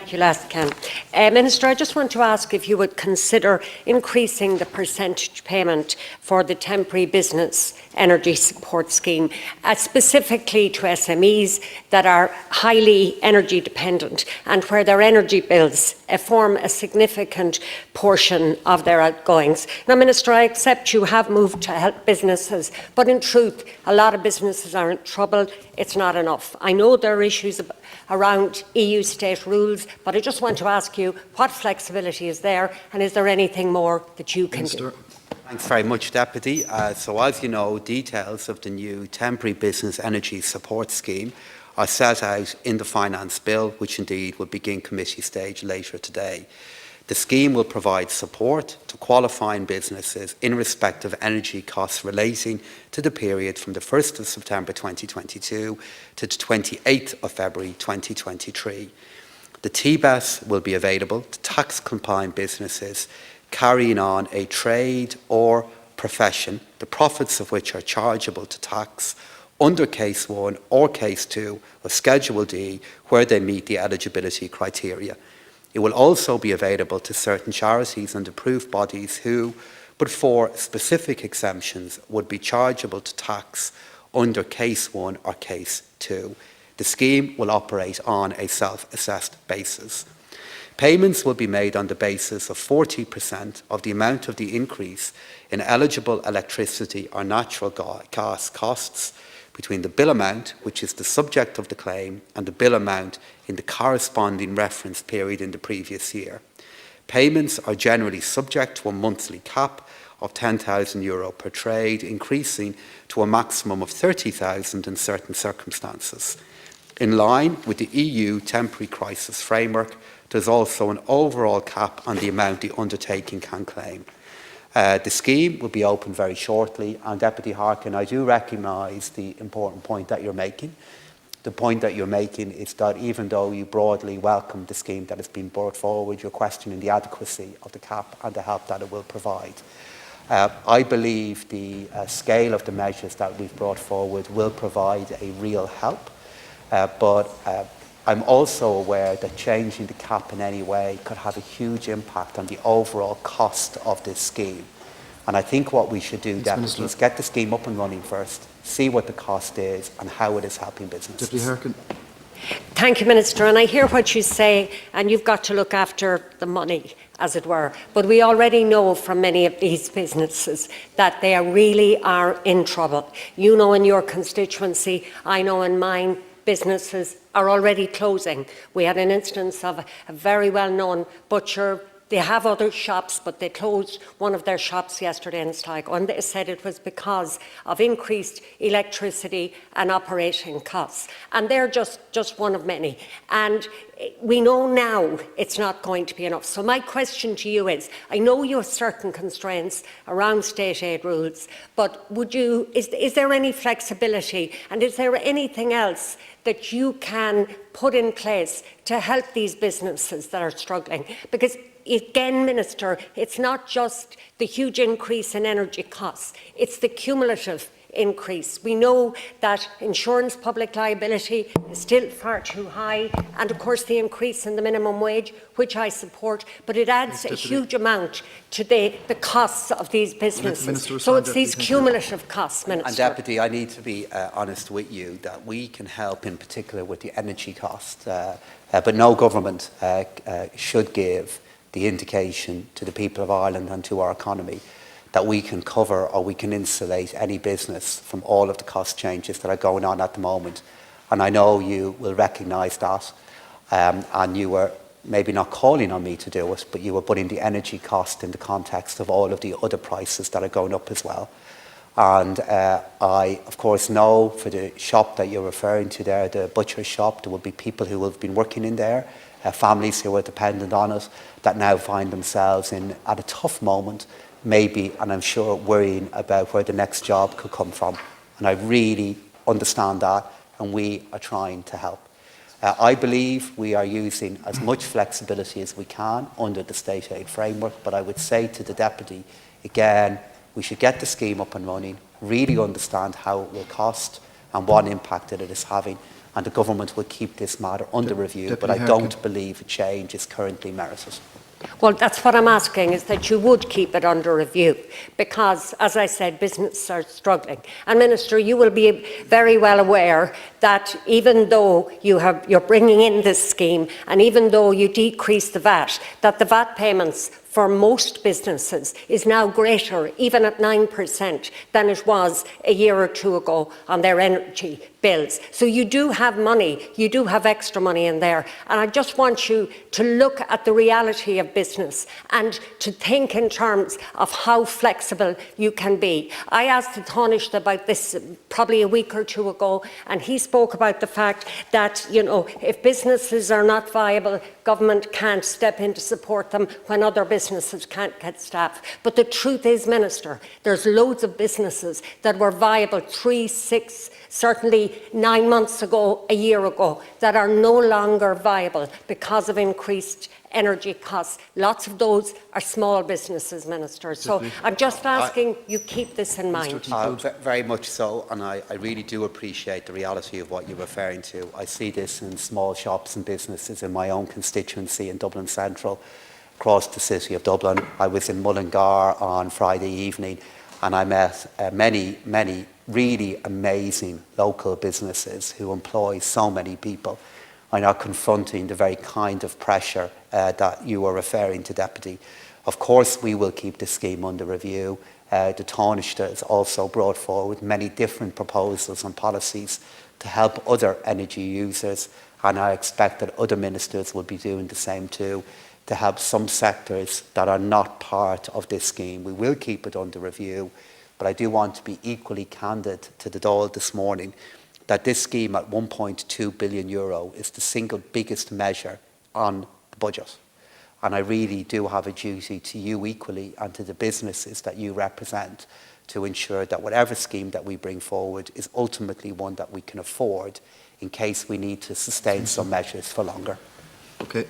Thank you, Lascan. Minister, I just want to ask if you would consider increasing the percentage payment for the temporary business energy support scheme, specifically to SMEs that are highly energy dependent and where their energy bills form a significant portion of their outgoings. Now, Minister, I accept you have moved to help businesses, but in truth, a lot of businesses are in trouble. It's not enough. I know there are issues around EU state rules, but I just want to ask you what flexibility is there, and is there anything more that you can do? Thanks very much, Deputy. So as you know, details of the new temporary business energy support scheme are set out in the Finance Bill, which indeed will begin committee stage later today. The scheme will provide support to qualifying businesses in respect of energy costs relating to the period from the 1st of September 2022 to the 28th of February 2023. The TBES will be available to tax-compliant businesses carrying on a trade or profession, the profits of which are chargeable to tax under Case 1 or Case 2 of Schedule D, where they meet the eligibility criteria. It will also be available to certain charities and approved bodies who, but for specific exemptions, would be chargeable to tax under Case 1 or Case 2. The scheme will operate on a self-assessed basis. Payments will be made on the basis of 40% of the amount of the increase in eligible electricity or natural gas costs between the bill amount, which is the subject of the claim, and the bill amount in the corresponding reference period in the previous year. Payments are generally subject to a monthly cap of €10,000 per trade, increasing to a maximum of €30,000 in certain circumstances. In line with the EU temporary crisis framework, there's also an overall cap on the amount the undertaking can claim. The scheme will be open very shortly, and Deputy Harkin, I do recognise the important point that you're making. The point that you're making is that even though you broadly welcome the scheme that has been brought forward, you're questioning the adequacy of the cap and the help that it will provide. I believe the scale of the measures that we've brought forward will provide a real help, but I'm also aware that changing the cap in any way could have a huge impact on the overall cost of this scheme. And I think what we should do, Deputy, is get the scheme up and running first, see what the cost is and how it is helping businesses. Deputy Harkin. Thank you, Minister. And I hear what you say, and you've got to look after the money, as it were. But we already know from many of these businesses that they really are in trouble. You know in your constituency, I know in mine, businesses are already closing. We had an instance of a very well-known butcher. They have other shops, but they closed one of their shops yesterday in Sligo, and they said it was because of increased electricity and operating costs. And they're just one of many. And we know now it's not going to be enough. So my question to you is, I know you have certain constraints around state aid rules, but is there any flexibility, and is there anything else that you can put in place to help these businesses that are struggling? Because again, Minister, it's not just the huge increase in energy costs, it's the cumulative increase. We know that insurance public liability is still far too high, and of course the increase in the minimum wage, which I support, but it adds a huge amount to the costs of these businesses. So it's these cumulative costs, Minister. And Deputy, I need to be honest with you that we can help in particular with the energy costs, but no government should give the indication to the people of Ireland and to our economy that we can cover or we can insulate any business from all of the cost changes that are going on at the moment. And I know you will recognise that, and you were maybe not calling on me to do it, but you were putting the energy cost in the context of all of the other prices that are going up as well. And I, of course, know for the shop that you're referring to there, the butcher shop, there will be people who have been working in there, families who are dependent on it, that now find themselves at a tough moment, maybe, and I'm sure, worrying about where the next job could come from. And I really understand that, and we are trying to help. I believe we are using as much flexibility as we can under the state aid framework, but I would say to the Deputy, again, we should get the scheme up and running, really understand how it will cost and what impact it is having, and the government will keep this matter under review, but Deputy I Harkin. don't believe a change is currently merited. Well, that's what I'm asking, is that you would keep it under review, because, as I said, businesses are struggling. And Minister, you will be very well aware that even though you're bringing in this scheme, and even though you decrease the VAT, that the VAT payments for most businesses is now greater, even at 9%, than it was a year or two ago on their energy bills. So you do have money, you do have extra money in there. And I just want you to look at the reality of business and to think in terms of how flexible you can be. I asked the Taoiseach about this probably a week or two ago, and he spoke about the fact that, you know, if businesses are not viable, government can't step in to support them when other businesses can't get staff. But the truth is, Minister, there's loads of businesses that were viable 3, 6, certainly 9 months ago, a year ago, that are no longer viable because of increased energy costs. Lots of those are small businesses, Minister. So I'm just asking you keep this in mind. Very much so, and I really do appreciate the reality of what you're referring to. I see this in small shops and businesses in my own constituency in Dublin Central, across the city of Dublin. I was in Mullingar on Friday evening, and I met many really amazing local businesses who employ so many people and are confronting the very kind of pressure that you are referring to, Deputy. Of course, we will keep the scheme under review. The Taoiseach has also brought forward many different proposals and policies to help other energy users, and I expect that other ministers will be doing the same too, to help some sectors that are not part of this scheme. We will keep it under review, but I do want to be equally candid to the Dáil this morning that this scheme at €1.2 billion is the single biggest measure on the budget. And I really do have a duty to you equally and to the businesses that you represent to ensure that whatever scheme that we bring forward is ultimately one that we can afford in case we need to sustain some measures for longer. Okay.